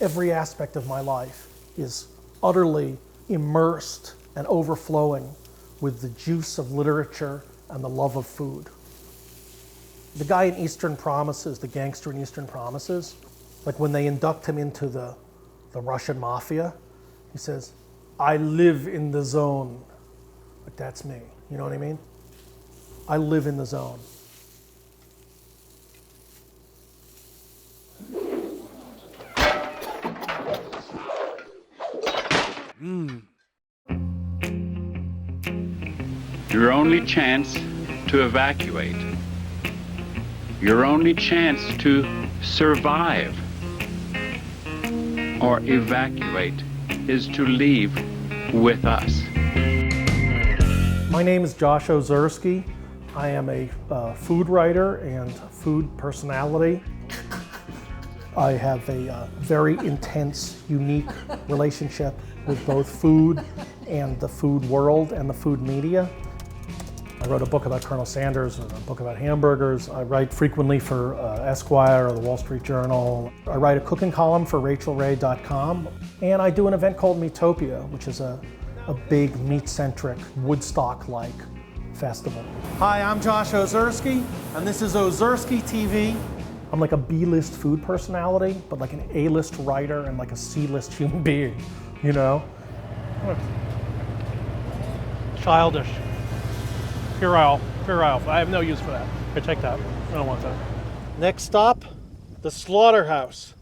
every aspect of my life is utterly immersed and overflowing with the juice of literature and the love of food. The guy in Eastern Promises, the gangster in Eastern Promises, like when they induct him into the Russian mafia, he says, "I live in the zone." Like, that's me, you know what I mean? I live in the zone. Your only chance to evacuate, your only chance to survive or evacuate is to leave with us. My name is Josh Ozersky. I am a food writer and food personality. I have a very intense, unique relationship with both food and the food world and the food media. I wrote a book about Colonel Sanders and a book about hamburgers. I write frequently for Esquire or the Wall Street Journal. I write a cooking column for RachelRay.com. And I do an event called Meatopia, which is a big meat-centric, Woodstock-like festival. Hi, I'm Josh Ozersky, and this is Ozersky TV. I'm like a B-list food personality, but like an A-list writer and like a C-list human being, you know? Childish. Puerile. I have no use for that. Here, take that. I don't want that. Next stop, the slaughterhouse.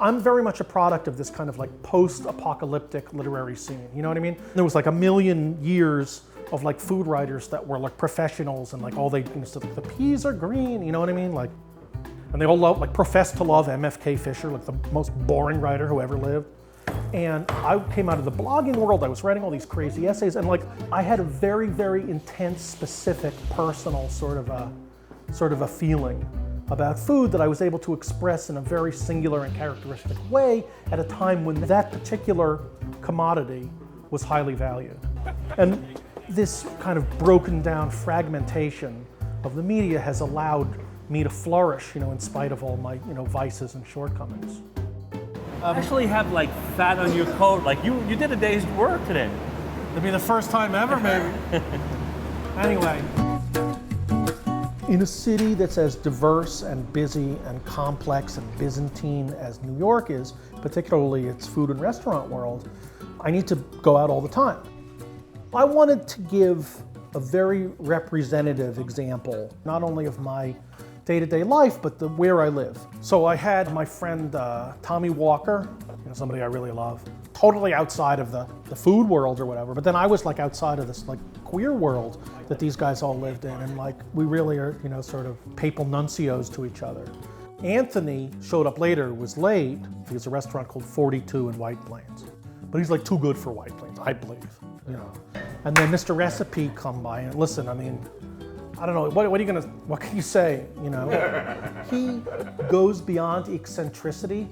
I'm very much a product of this kind of like post-apocalyptic literary scene, you know what I mean? There was like a million years of like food writers that were like professionals and like all they said, like, the peas are green, you know what I mean? Like, and they all professed to love MFK Fisher, like the most boring writer who ever lived. And I came out of the blogging world. I was writing all these crazy essays, and like I had a very, very intense, specific, personal sort of a feeling about food that I was able to express in a very singular and characteristic way at a time when that particular commodity was highly valued. And this kind of broken down fragmentation of the media has allowed me to flourish, in spite of all my, vices and shortcomings. Actually have like fat on your coat, like you did a day's work today. It'll be the first time ever, maybe. Anyway, in a city that's as diverse and busy and complex and Byzantine as New York is, particularly its food and restaurant world, I need to go out all the time. I wanted to give a very representative example, not only of my day-to-day life, but where I live. So I had my friend Tommy Walker, somebody I really love, totally outside of the food world or whatever, but then I was like outside of this like queer world that these guys all lived in, and like we really are, sort of papal nuncios to each other. Anthony showed up later, was late, because a restaurant called 42 in White Plains. But he's like too good for White Plains, I believe, And then Mr. Recipe come by, and listen, I mean, I don't know, what can you say, He goes beyond eccentricity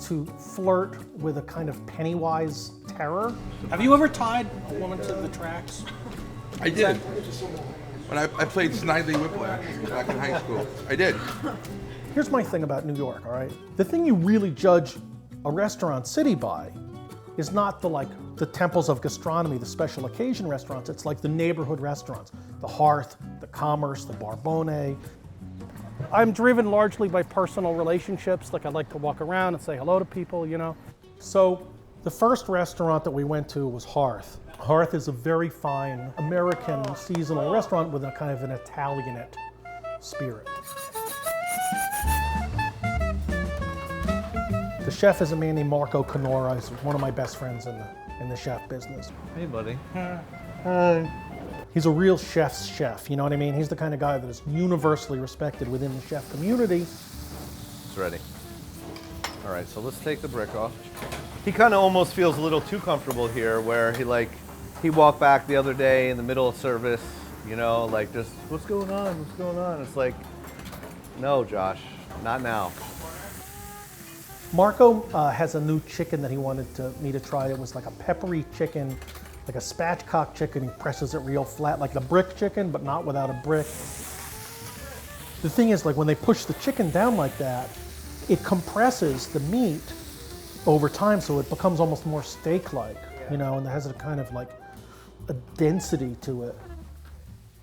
to flirt with a kind of Pennywise terror. Have you ever tied a woman to the tracks? I did. When I played Snidely Whiplash back in high school. I did. Here's my thing about New York, all right? The thing you really judge a restaurant city by is not the temples of gastronomy, the special occasion restaurants. It's like the neighborhood restaurants, the Hearth, the Commerce, the Barbone. I'm driven largely by personal relationships. Like I like to walk around and say hello to people, So the first restaurant that we went to was Hearth. Hearth is a very fine American seasonal restaurant with a kind of an Italianate spirit. The chef is a man named Marco CANORA. He's one of my best friends in the chef business. Hey, buddy. He's a real chef's chef, you know what I mean? He's the kind of guy that is universally respected within the chef community. It's ready. All right, so let's take the brick off. He kind of almost feels a little too comfortable here, where he walked back the other day in the middle of service, just, what's going on? It's like, no, Josh, not now. Marco has a new chicken that he wanted me to try. It was like a peppery chicken, like a spatchcock chicken. He presses it real flat, like the brick chicken, but not without a brick. The thing is, like when they push the chicken down like that, it compresses the meat over time, so it becomes almost more steak-like, you know, and it has a kind of like a density to it.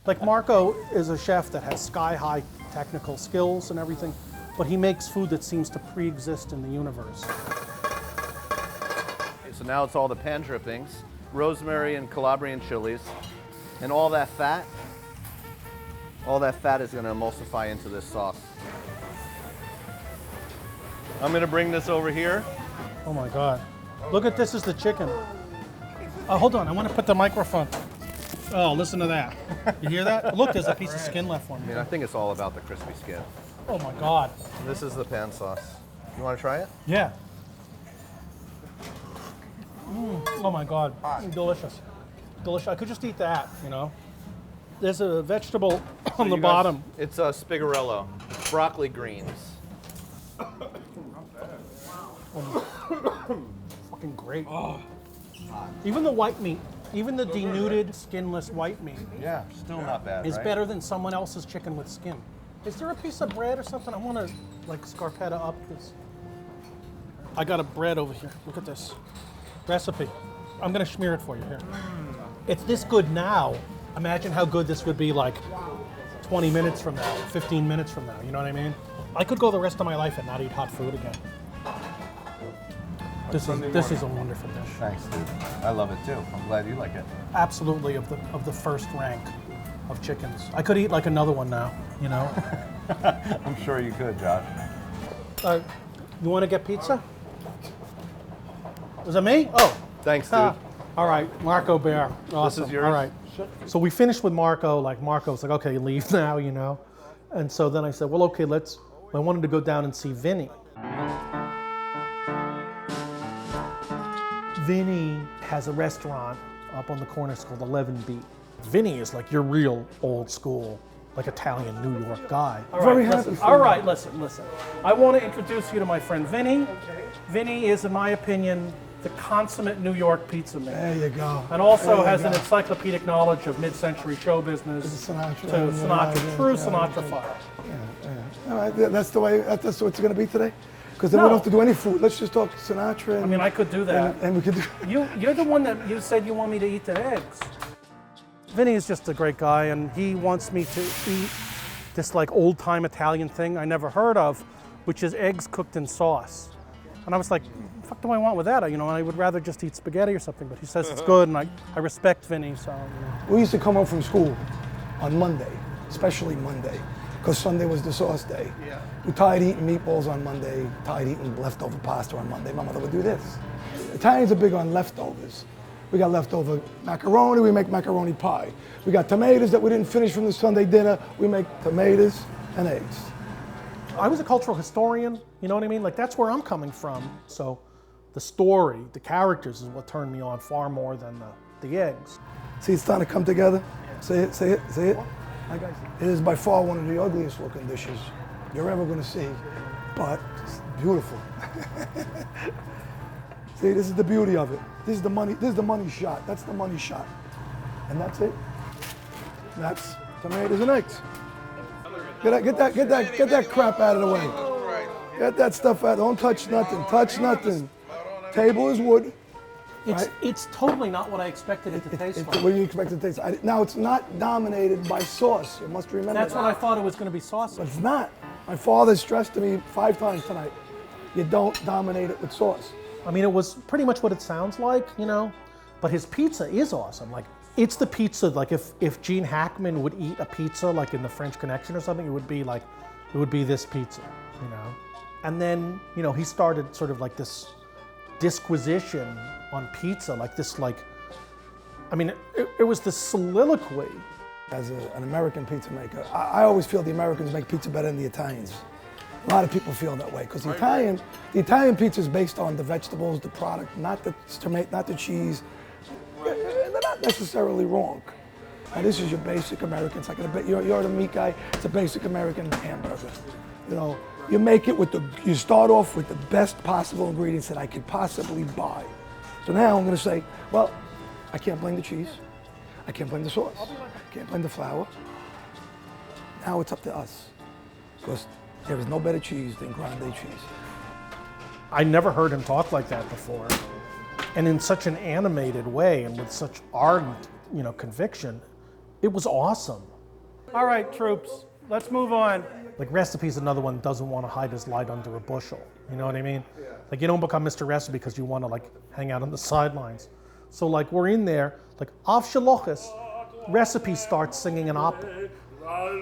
Like Marco is a chef that has sky-high technical skills and everything, but he makes food that seems to pre-exist in the universe. So now it's all the pan drippings, rosemary and Calabrian chilies, and all that fat is going to emulsify into this sauce. I'm going to bring this over here. Oh my God. Look at this is the chicken. Oh, hold on, I want to put the microphone. Oh, listen to that. You hear that? Look, there's a piece of skin left for I me. mean, I think it's all about the crispy skin. Oh my God. This is the pan sauce. You want to try it? Yeah. Oh my God, delicious. Delicious, I could just eat that, you know. There's a vegetable on the You guys- bottom. It's a spigarello, broccoli greens. Fucking great. Even the white meat, even the denuded, skinless white meat Yeah, still not bad, is right? better than someone else's chicken with skin. Is there a piece of bread or something? I want to like scarpetta up this. I got a bread over here. Look at this recipe. I'm gonna smear it for you here. It's this good now. Imagine how good this would be like 20 minutes from now, 15 minutes from now. You know what I mean? I could go the rest of my life and not eat hot food again. This is a wonderful dish. Thanks, dude. I love it too. I'm glad you like it. Absolutely of the first rank of chickens. I could eat like another one now, you know. I'm sure you could, Josh. You want to get pizza? Was it me? Oh. Thanks, dude. All right, Marco Bear. Awesome. This is yours? All right. So we finished with Marco. Like Marco's like, okay, leave now, you know. And so then I said, well, okay, I wanted to go down and see Vinny. Vinny has a restaurant up on the corner. It's called 11B. Vinny is like your real old school, like Italian New York guy. Very happy for All you. right, listen. I want to introduce you to my friend Vinny. Vinny is, in my opinion, the consummate New York pizza man. There you go. And also There you has go. an encyclopedic knowledge of mid-century show business Sinatra, to yeah, Sinatra, yeah, true yeah, Sinatra yeah. fire. All right, that's the way. That's what it's going to be today. Because then No. we don't have to do any food. Let's just talk Sinatra. And, I mean, I could do that. and we could do. You're the one that you said you want me to eat the eggs. Vinny is just a great guy, and he wants me to eat this like old-time Italian thing I never heard of, which is eggs cooked in sauce. And I was like, what the fuck do I want with that? You know, I would rather just eat spaghetti or something, but he says it's good, and I respect Vinny, so. You know. We used to come home from school on Monday, especially Monday, because Sunday was the sauce day. Yeah. We tired eating meatballs on Monday, tired eating leftover pasta on Monday. My mother would do this. Italians are big on leftovers. We got leftover macaroni, we make macaroni pie. We got tomatoes that we didn't finish from the Sunday dinner, we make tomatoes and eggs. I was a cultural historian, you know what I mean? Like, that's where I'm coming from. So the story, the characters is what turned me on far more than the eggs. See, it's starting to come together. Say it, say it, say it. It is by far one of the ugliest looking dishes you're ever gonna see, but it's beautiful. See, this is the beauty of it. This is the money shot. That's the money shot. And that's it. That's tomatoes and eggs. Get that crap out of the way. Get that stuff out. Don't touch nothing. Touch nothing. Table is wood. It's totally not what I expected it to taste like. What do you expect it to taste? Now it's not dominated by sauce. You must remember That's that. what I thought it was going to be sausage. But it's not. My father stressed to me 5 times tonight, you don't dominate it with sauce. I mean, it was pretty much what it sounds like, you know, but his pizza is awesome. Like, it's the pizza, like if Gene Hackman would eat a pizza like in the French Connection or something, it would be this pizza, you know. And then, you know, he started sort of like this disquisition on pizza, like this, like, I mean, it was this soliloquy. As an American pizza maker, I always feel the Americans make pizza better than the Italians. A lot of people feel that way because the Italian pizza is based on the vegetables, the product, not the tomato, not the cheese. They're not necessarily wrong. And this is your basic American. It's like you're the meat guy. It's a basic American hamburger. You know, you make it you start off with the best possible ingredients that I could possibly buy. So now I'm going to say, well, I can't blame the cheese. I can't blame the sauce. I can't blame the flour. Now it's up to us because there is no better cheese than grande cheese. I never heard him talk like that before. And in such an animated way and with such ardent, conviction, it was awesome. All right, troops, let's move on. Like Recipe's another one doesn't want to hide his light under a bushel. You know what I mean? Like you don't become Mr. Recipe because you want to like hang out on the sidelines. So like we're in there, like Av Shalochis, Recipe starts singing an opera. I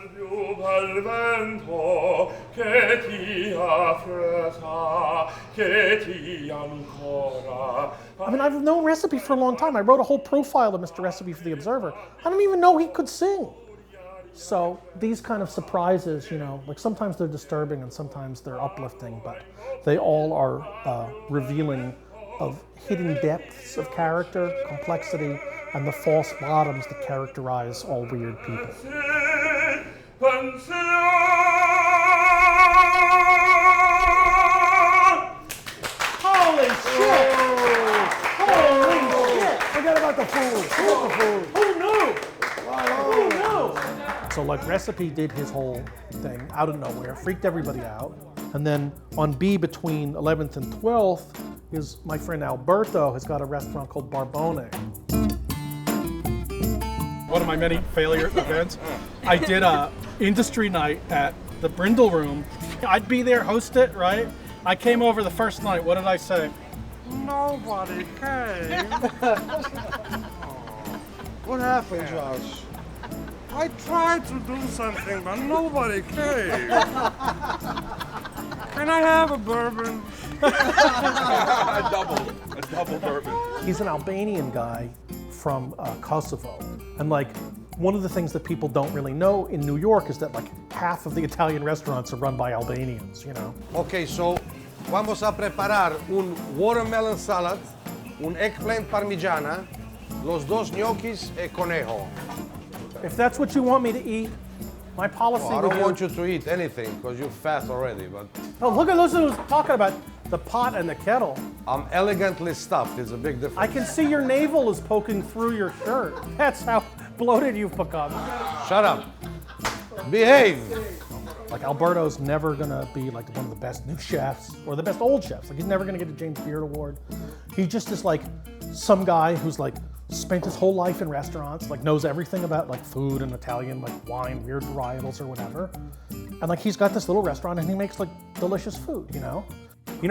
mean, I've known Recipe for a long time. I wrote a whole profile of Mr. Recipe for The Observer. I didn't even know he could sing. So these kind of surprises, like sometimes they're disturbing and sometimes they're uplifting, but they all are revealing of hidden depths of character, complexity, and the false bottoms that characterize all weird people. Holy shit! Holy shit! Forget about the food. Who knew? Who knew? So like Recipe did his whole thing out of nowhere, freaked everybody out. And then on B between 11th and 12th is my friend Alberto has got a restaurant called Barbone. One of my many failure events, I did a industry night at the Brindle Room. I'd be there, host it, right? I came over the first night, what did I say? Nobody came. What happened, Josh? I tried to do something, but nobody came. Can I have a bourbon? A double bourbon. He's an Albanian guy from Kosovo. And like one of the things that people don't really know in New York is that like half of the Italian restaurants are run by Albanians, Okay, so vamos a preparar un watermelon salad, un eggplant parmigiana, los dos gnocchis e conejo. If that's what you want me to eat, my policy I with don't want you to eat anything because you're fat already, but Oh, look at who's talking about the pot and the kettle. I'm elegantly stuffed. It's a big difference. I can see your navel is poking through your shirt. That's how bloated you've become. Shut up. Behave. Like Alberto's never gonna be like one of the best new chefs or the best old chefs. Like he's never gonna get a James Beard Award. He just is like some guy who's like spent his whole life in restaurants, like knows everything about like food and Italian, like wine, weird varietals or whatever. And like he's got this little restaurant and he makes like delicious food, You know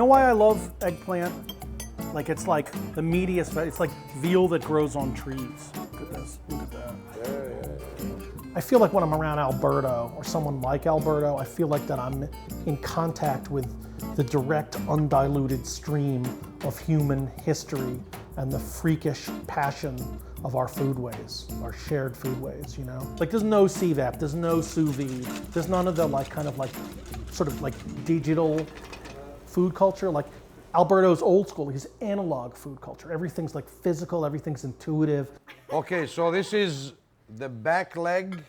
why I love eggplant? Like it's like the meatiest, it's like veal that grows on trees. Look at this, look at that. I feel like when I'm around Alberto or someone like Alberto, I feel like that I'm in contact with the direct, undiluted stream of human history and the freakish passion of our foodways, our shared foodways, Like there's no CVAP, there's no sous vide, there's none of the like kind of like sort of like digital food culture. Like Alberto's old school, his analog food culture. Everything's like physical, everything's intuitive. Okay, so this is the back leg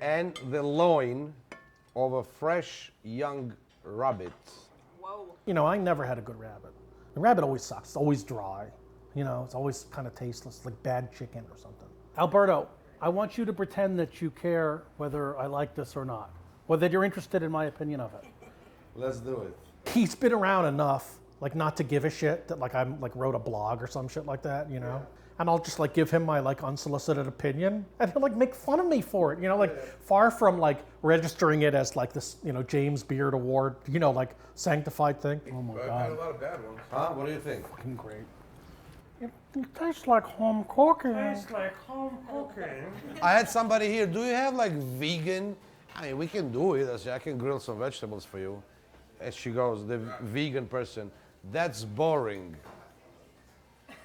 and the loin of a fresh young rabbit. I never had a good rabbit. The rabbit always sucks, it's always dry. It's always kind of tasteless, like bad chicken or something. Alberto, I want you to pretend that you care whether I like this or not, or that you're interested in my opinion of it. Let's do it. He's been around enough, like not to give a shit that like I'm like wrote a blog or some shit like that, And I'll just like give him my like unsolicited opinion, and he'll like make fun of me for it, like far from like registering it as like this, James Beard Award, like sanctified thing. Oh my I've had a God, lot of bad ones. Huh? What do you think? fucking great. It tastes like home cooking. I had somebody here. Do you have like vegan? I mean, we can do it. I said, I can grill some vegetables for you. And she goes, the vegan person, that's boring.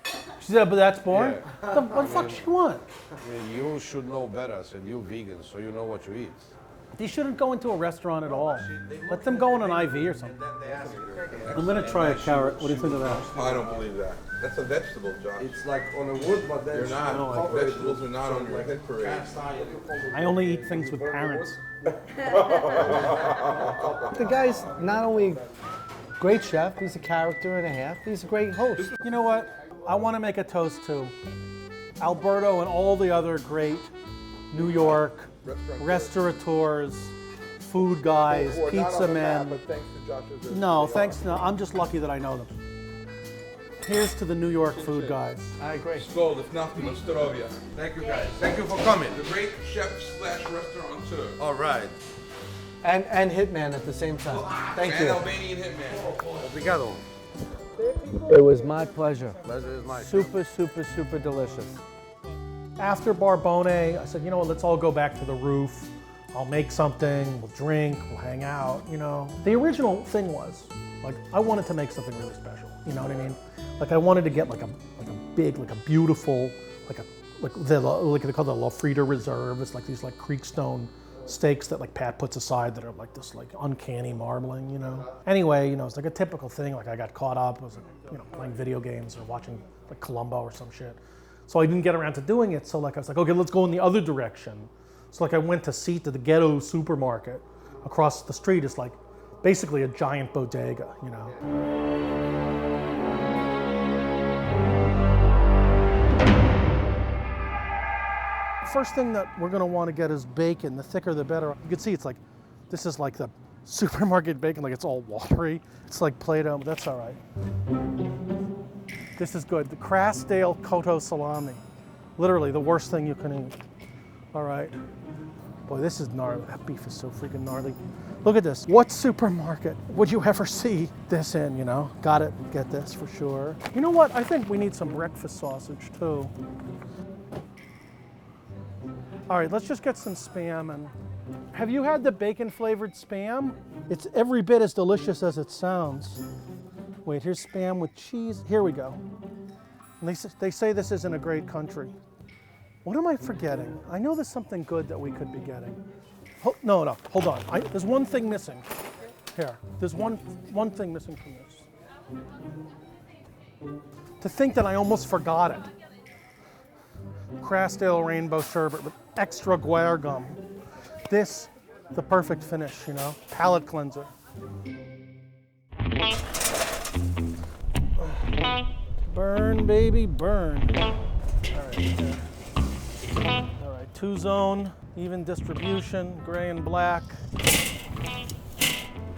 She said, but that's boring? Yeah. What the fuck she want? I mean, you should know better. I said, you vegan, so you know what you eat. They shouldn't go into a restaurant at all. Let them go on an IV or something. I'm gonna try a carrot. What do you think of that? I don't believe that. That's a vegetable, Josh. It's like on a wood, but then They're not. Vegetables are not on your hit parade. I only eat things with parents. The guy's not only a great chef, he's a character and a half, he's a great host. You know what? I want to make a toast to Alberto and all the other great New York restaurateurs, food guys, Or not pizza on the men. map, but thanks to Josh Ozersky. No, thanks. No, I'm just lucky that I know them. Here's to the New York food guys. I agree. Skål, if nothing, but zdrowia. Thank you guys. Thank you for coming. The great chef/restaurateur. All right. And Hitman at the same time. Thank And you. Albanian hitman. Obrigado. It was my pleasure. Pleasure is mine. Super, super, super delicious. After Barbone, I said, you know what, let's all go back to the roof. I'll make something, we'll drink, we'll hang out, you know. The original thing was, like, I wanted to make something really special, you know what I mean? Like, I wanted to get like a big, like a beautiful, like they call the La Frida Reserve. It's like these like creekstone steaks that like Pat puts aside that are like this like uncanny marbling, you know. Anyway, you know, it's like a typical thing. Like I got caught up, I was like, you know, playing video games or watching like Columbo or some shit. So I didn't get around to doing it. So like I was like, okay, let's go in the other direction. So like I went to see to the ghetto supermarket across the street. It's like basically a giant bodega, you know. First thing that we're gonna want to get is bacon. The thicker the better. You can see it's like, this is like the supermarket bacon, like it's all watery. It's like Play-Doh, but that's all right. This is good. The Crassdale Koto salami. Literally the worst thing you can eat. All right. Boy, this is gnarly. That beef is so freaking gnarly. Look at this. What supermarket would you ever see this in, you know? Got it, get this for sure. You know what? I think we need some breakfast sausage too. All right, let's just get some Spam. And have you had the bacon flavored Spam? It's every bit as delicious as it sounds. Wait, here's Spam with cheese. Here we go. And they say this isn't a great country. What am I forgetting? I know there's something good that we could be getting. No, hold on. There's one thing missing. Here, there's one thing missing from this. To think that I almost forgot it. Crassdale Rainbow Sherbet with extra guar gum. This, the perfect finish, you know, palate cleanser. Burn, baby, burn. All right, two-zone, even distribution, gray and black.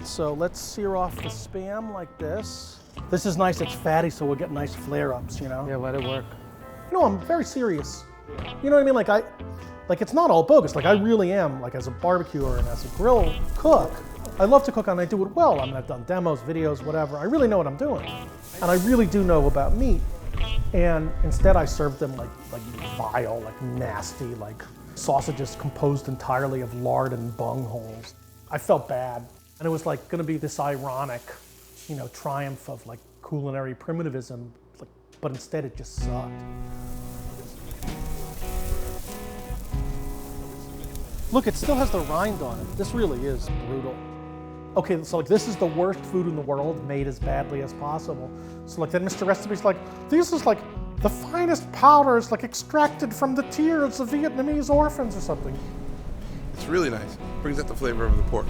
So let's sear off the Spam like this. This is nice, it's fatty, so we'll get nice flare-ups, you know? Yeah, let it work. No, I'm very serious. You know what I mean? Like it's not all bogus. Like I really am, like as a barbecuer and as a grill cook, I love to cook and I do it well. I mean, I've done demos, videos, whatever. I really know what I'm doing. And I really do know about meat. And instead I served them like vile, like nasty, like sausages composed entirely of lard and bungholes. I felt bad. And it was like gonna be this ironic, you know, triumph of like culinary primitivism, but instead it just sucked. Look, it still has the rind on it. This really is brutal. Okay, so like this is the worst food in the world made as badly as possible. So like then Mr. Recipe's like, this is like the finest powders like extracted from the tears of Vietnamese orphans or something. It's really nice. Brings out the flavor of the pork.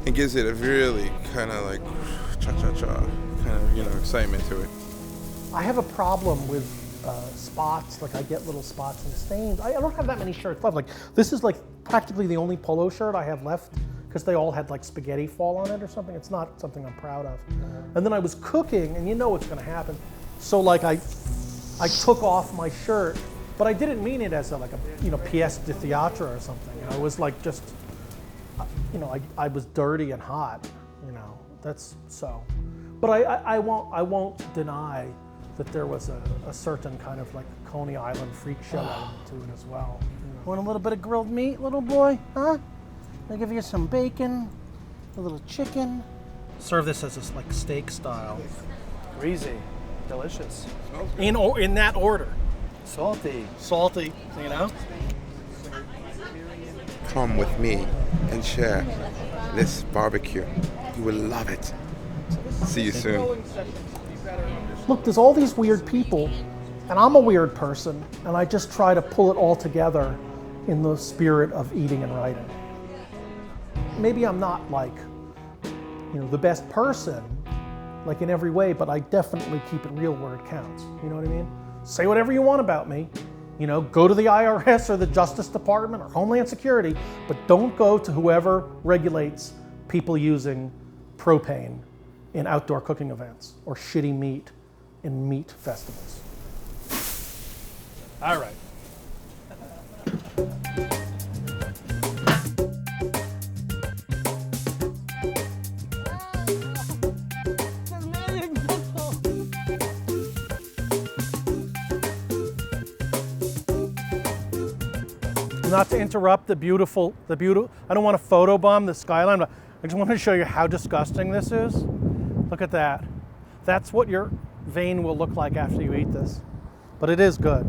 And gives it a really kind of like cha-cha-cha kind of, you know, excitement to it. I have a problem with spots, like I get little spots and stains. I don't have that many shirts left. Like this is like practically the only polo shirt I have left because they all had like spaghetti fall on it or something. It's not something I'm proud of. And then I was cooking and you know what's gonna happen. So like I took off my shirt, but I didn't mean it as a you know, pièce de théâtre or something. You know, it was like just, you know, I was dirty and hot, you know, that's so. But I won't deny that there was a certain kind of like Coney Island freak show element to it as well. Want a little bit of grilled meat, little boy, huh? I'll give you some bacon, a little chicken. Serve this as a like steak style. Greasy, delicious. In that order. Salty. Salty, you know? Come with me and share this barbecue. You will love it. See you soon. Look, there's all these weird people, and I'm a weird person, and I just try to pull it all together in the spirit of eating and writing. Maybe I'm not like, you know, the best person, like in every way, but I definitely keep it real where it counts. You know what I mean? Say whatever you want about me, You know, go to the IRS or the Justice Department or Homeland Security, but don't go to whoever regulates people using propane in outdoor cooking events or shitty meat in meat festivals. All right. Not to interrupt the beautiful, I don't want to photobomb the skyline, but I just wanted to show you how disgusting this is. Look at that. That's what your vein will look like after you eat this. But it is good.